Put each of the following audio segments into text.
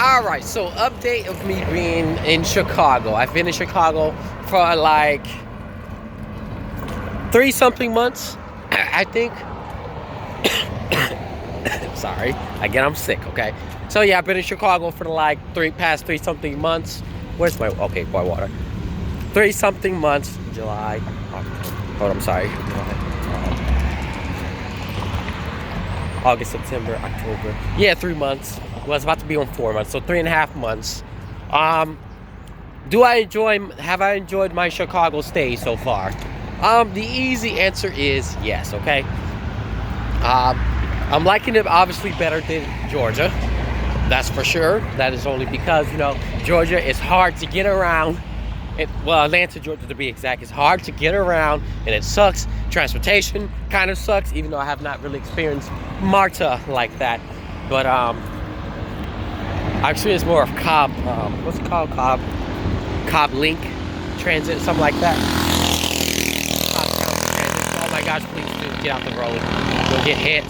All right, so update of me being in Chicago. I've been in Chicago for like 3-something months, I think. Sorry, again, I'm sick, okay? So yeah, I've been in Chicago for like past 3-something months. Where's my, okay, my water. 3-something months, July, October, I'm sorry. August, September, October. Yeah, 3 months. Well, it's about to be on 4 months, so 3.5 months. Have I enjoyed my Chicago stay so far? The easy answer is yes, okay? I'm liking it obviously better than Georgia. That's for sure. That is only because, Georgia is hard to get around. Atlanta, Georgia to be exact, is hard to get around and it sucks. Transportation kind of sucks, even though I have not really experienced MARTA like that. But I experienced more of Cobb, what's it called? Cobb Link Transit, something like that. Cobb County Transit. Oh my gosh, please do get out the road. You'll get hit.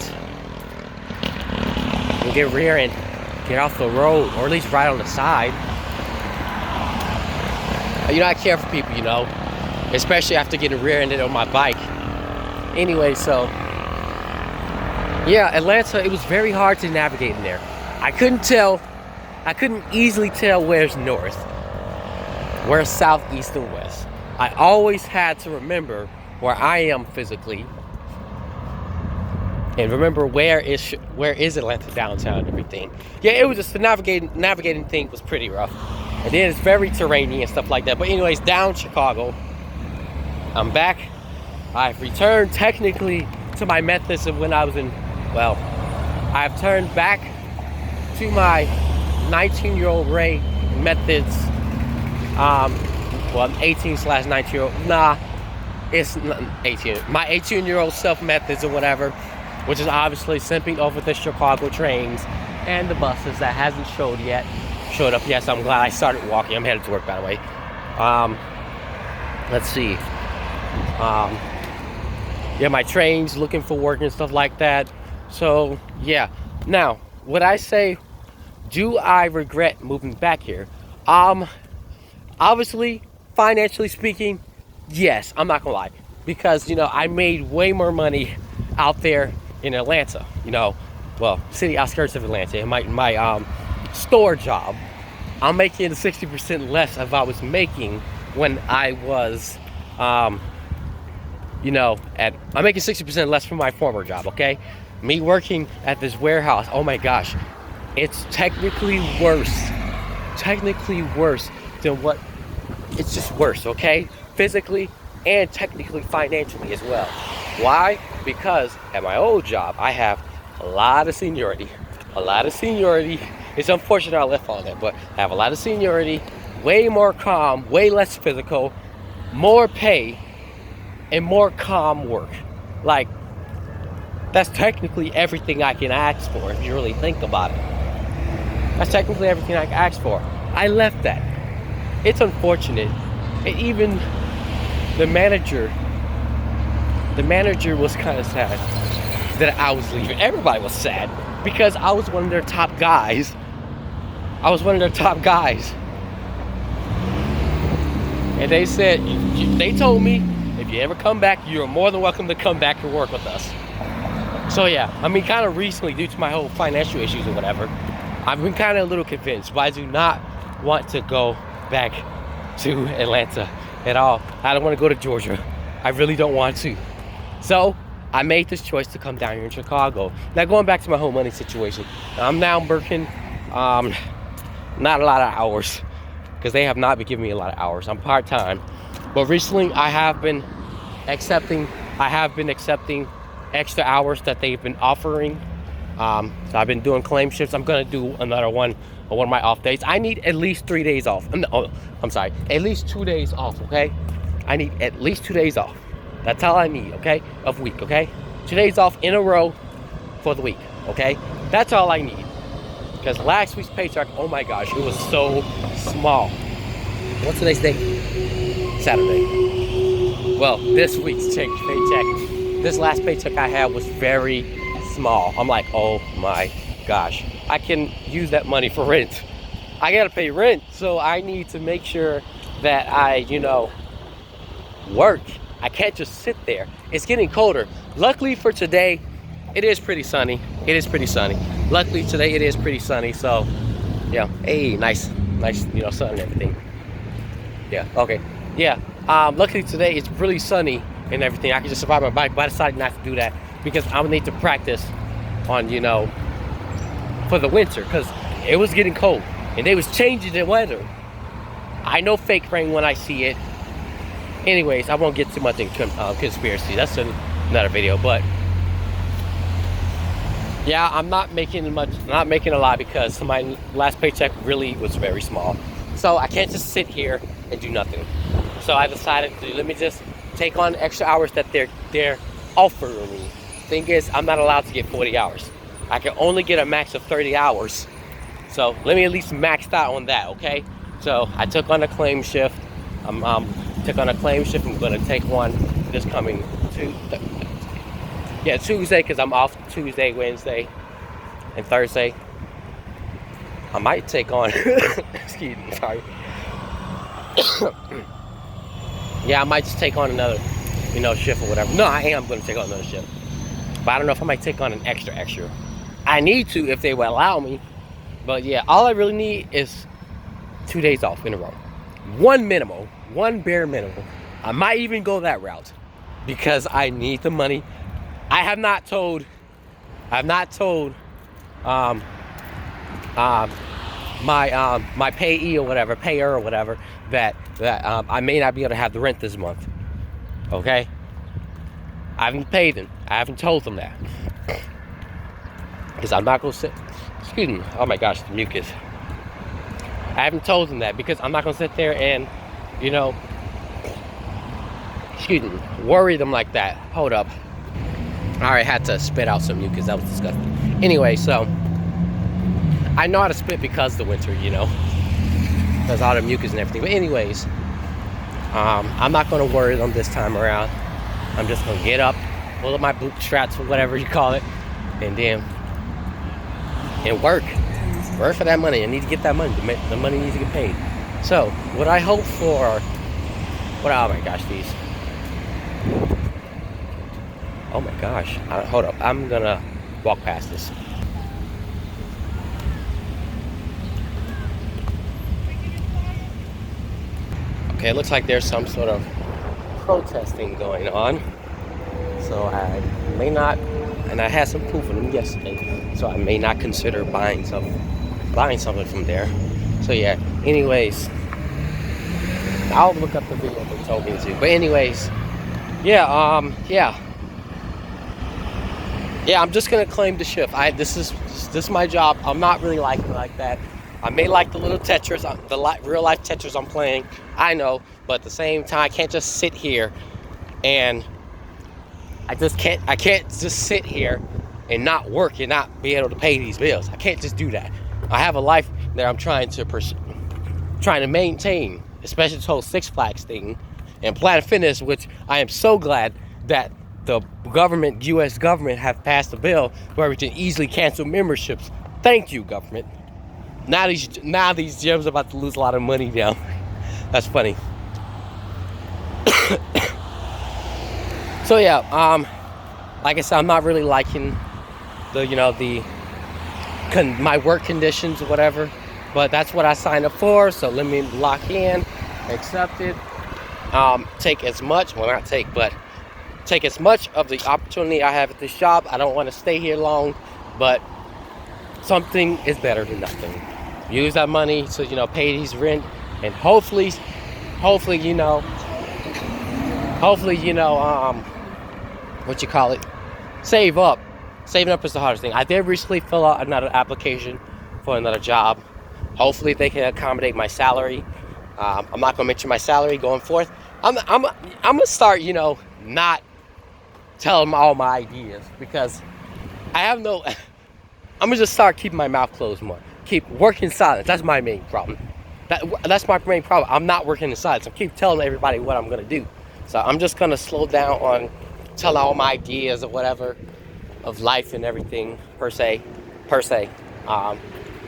You'll get rear-ended. Get off the road, or at least right on the side. I care for people, especially after getting rear-ended on my bike. Anyway, so yeah, Atlanta, it was very hard to navigate in there. I couldn't easily tell where's north, where's south, east, and west. I always had to remember where I am physically, and remember where is Atlanta downtown and everything. Yeah, it was just the navigating thing was pretty rough. And then it's very terrainy and stuff like that. But anyways, down Chicago, I'm back. I've returned technically to my methods of when I was I've turned back to my 19-year-old Ray methods. I'm 18/19-year-old. Nah, it's not 18. My 18-year-old self methods or whatever, which is obviously simping over the Chicago trains and the buses that hasn't showed up yet, so I'm glad I started walking. I'm headed to work, by the way. Let's see. My trains, looking for work and stuff like that. So yeah. Now, would I say, do I regret moving back here? Obviously, financially speaking, yes. I'm not gonna lie, because I made way more money out there in Atlanta. City outskirts of Atlanta. In my store job, I'm making 60% less of what I was making when I was, I'm making 60% less from my former job, okay? Me working at this warehouse, oh my gosh, it's technically worse than what, it's just worse, okay? Physically and technically financially as well. Why? Because at my old job, I have a lot of seniority. It's unfortunate I left all that, but I have a lot of seniority, way more calm, way less physical, more pay, and more calm work. Like, that's technically everything I can ask for if you really think about it. That's technically everything I can ask for. I left that. It's unfortunate. And even the manager was kind of sad that I was leaving. Everybody was sad because I was one of their top guys. And they said, they told me, if you ever come back, you're more than welcome to come back and work with us. So yeah, kind of recently, due to my whole financial issues or whatever, I've been kind of a little convinced, but I do not want to go back to Atlanta at all. I don't want to go to Georgia. I really don't want to. So I made this choice to come down here in Chicago. Now, going back to my whole money situation, I'm now working not a lot of hours, because they have not been giving me a lot of hours. I'm part-time, but recently I have been accepting extra hours that they've been offering. So I've been doing claim shifts. I'm gonna do another one on one of my off days. I need at least 3 days off. At least 2 days off, okay? I need at least 2 days off. That's all I need, okay? Of week, okay? 2 days off in a row for the week, okay? That's all I need. Because last week's paycheck, oh my gosh, it was so small. What's today's date? Saturday. Well, this week's paycheck, this last paycheck I had was very small. I'm like, oh my gosh. I can use that money for rent. I gotta pay rent, so I need to make sure that I, work. I can't just sit there. It's getting colder. Luckily for today, it is pretty sunny. It is pretty sunny. Luckily today it is pretty sunny. So yeah, hey, nice, sun and everything. Yeah, okay. Yeah, luckily today it's really sunny and everything. I can just survive my bike, but I decided not to do that because I would need to practice on, for the winter, because it was getting cold and they was changing the weather. I know fake rain when I see it. Anyways, I won't get too much in conspiracy. That's another video, but yeah, I'm not making a lot because my last paycheck really was very small. So I can't just sit here and do nothing. So I decided to let me just take on extra hours that they're offering me. Thing is, I'm not allowed to get 40 hours. I can only get a max of 30 hours. So let me at least max out on that, okay? So I took on a claim shift. I'm going to take one this coming Tuesday, because I'm off Tuesday, Wednesday, and Thursday. I might take on excuse me, sorry. Yeah, I might just take on another shift or whatever. No, I am going to take on another shift, but I don't know if I might take on an extra. I need to if they will allow me. But yeah, all I really need is 2 days off in a row. One bare minimum. I might even go that route because I need the money. I have not told my payer or whatever that I may not be able to have the rent this month. Okay? I haven't paid them. I haven't told them that. Because I'm not gonna sit. Excuse me. Oh my gosh, the mucus. I haven't told them that because I'm not gonna sit there and, worry them like that. Hold up. I already had to spit out some mucus. That was disgusting. Anyway, so I know how to spit because of the winter, because all the mucus and everything. But anyways, I'm not gonna worry them this time around. I'm just gonna get up, pull up my bootstraps or whatever you call it, and then work for that money. I need to get that money. The money needs to get paid. So what I hope for, oh my gosh, these. Oh my gosh, hold up, I'm gonna walk past this. Okay, it looks like there's some sort of protesting going on. So I may not, and I had some proof of them yesterday, so I may not consider buying something from there. So yeah, anyways, I'll look up the video they told me to. But anyways, yeah, I'm just gonna claim the shift. This is my job. I'm not really liking it like that. I may like the little Tetris, real life Tetris I'm playing. I know, but at the same time, I can't just sit here and I can't just sit here and not work and not be able to pay these bills. I can't just do that. I have a life that I'm trying to maintain, especially this whole Six Flags thing and Planet Fitness, which I am so glad that the government, U.S. government, have passed a bill where we can easily cancel memberships. Thank you, government. Now these gyms are about to lose a lot of money now. That's funny. So yeah, like I said, I'm not really liking my work conditions or whatever, but that's what I signed up for. So let me lock in, accept it, take as much of the opportunity I have at this job. I don't want to stay here long, but something is better than nothing. Use that money to pay these rent, and hopefully what you call it, save up. Saving up is the hardest thing. I did recently fill out another application for another job. Hopefully they can accommodate my salary. I'm not gonna mention my salary going forth. I'm gonna start not tell them all my ideas, because I have no. I'm gonna just start keeping my mouth closed more. Keep working silence. That's my main problem. That's my main problem. I'm not working in silence. I keep telling everybody what I'm gonna do. So I'm just gonna slow down on telling all my ideas or whatever of life and everything per se.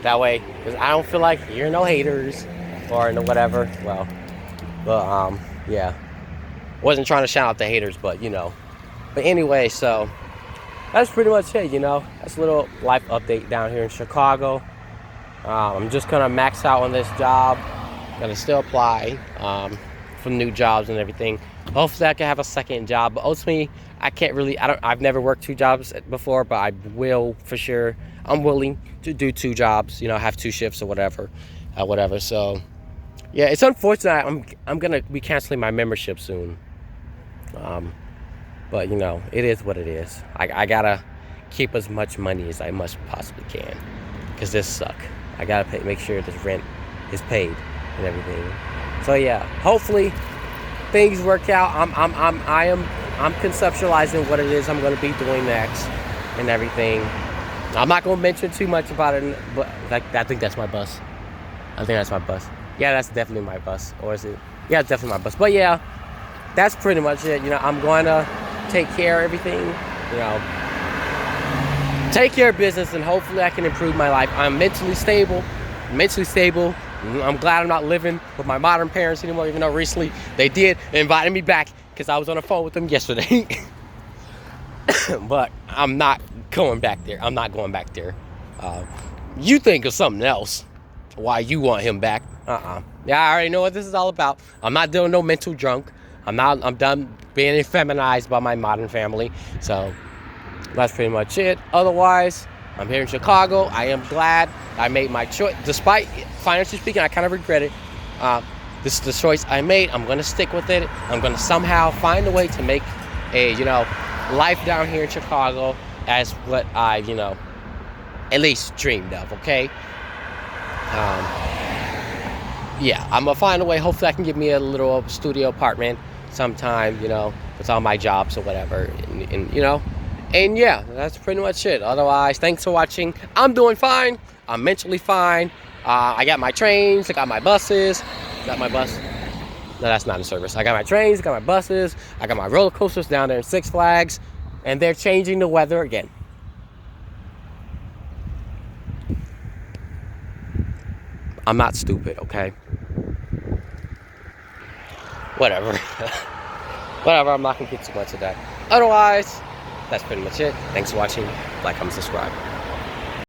That way, because I don't feel like hearing no haters or no whatever. Well, but yeah, wasn't trying to shout out the haters, but you know. But anyway, so that's pretty much it. You know, that's a little life update down here in Chicago. I'm just gonna max out on this job. Gonna still apply for new jobs and everything. Hopefully, I can have a second job. But ultimately, I can't really. I've never worked 2 jobs before, but I will for sure. I'm willing to do 2 jobs. You know, have 2 shifts or whatever, whatever. So, yeah, it's unfortunate. I'm gonna be canceling my membership soon. But you know, it is what it is. I gotta keep as much money as I must possibly can, cause this suck. I gotta make sure this rent is paid and everything. So yeah, hopefully things work out. I'm conceptualizing what it is I'm gonna be doing next and everything. I'm not gonna mention too much about it, but I think that's my bus. I think that's my bus. Yeah, that's definitely my bus. Or is it? Yeah, it's definitely my bus. But yeah, that's pretty much it. You know, I'm going to take care of everything. You know, take care of business, and hopefully I can improve my life. I'm mentally stable. I'm glad I'm not living with my modern parents anymore, even though recently they did invite me back because I was on the phone with them yesterday. But I'm not going back there. I'm not going back there. You think of something else why you want him back. Yeah, I already know what this is all about. I'm not doing no mental drunk. I'm done being effeminized by my modern family. So that's pretty much it. Otherwise, I'm here in Chicago. I am glad I made my choice. Despite financially speaking, I kind of regret it. This is the choice I made. I'm going to stick with it. I'm going to somehow find a way to make a, you know, life down here in Chicago as what I, you know, at least dreamed of, okay? Yeah, I'm going to find a way. Hopefully I can get me a little studio apartment sometime, you know, with all my jobs or whatever. And you know, and yeah, that's pretty much it. Otherwise, thanks for watching. I'm doing fine. I'm mentally fine. I got my trains. I got my buses. Got my bus. No, that's not in service. I got my trains. I got my buses. I got my roller coasters down there in Six Flags. And they're changing the weather again. I'm not stupid, okay? Whatever. Whatever, I'm not going to get too much of that. Otherwise, that's pretty much it. Thanks for watching. Like, comment, subscribe.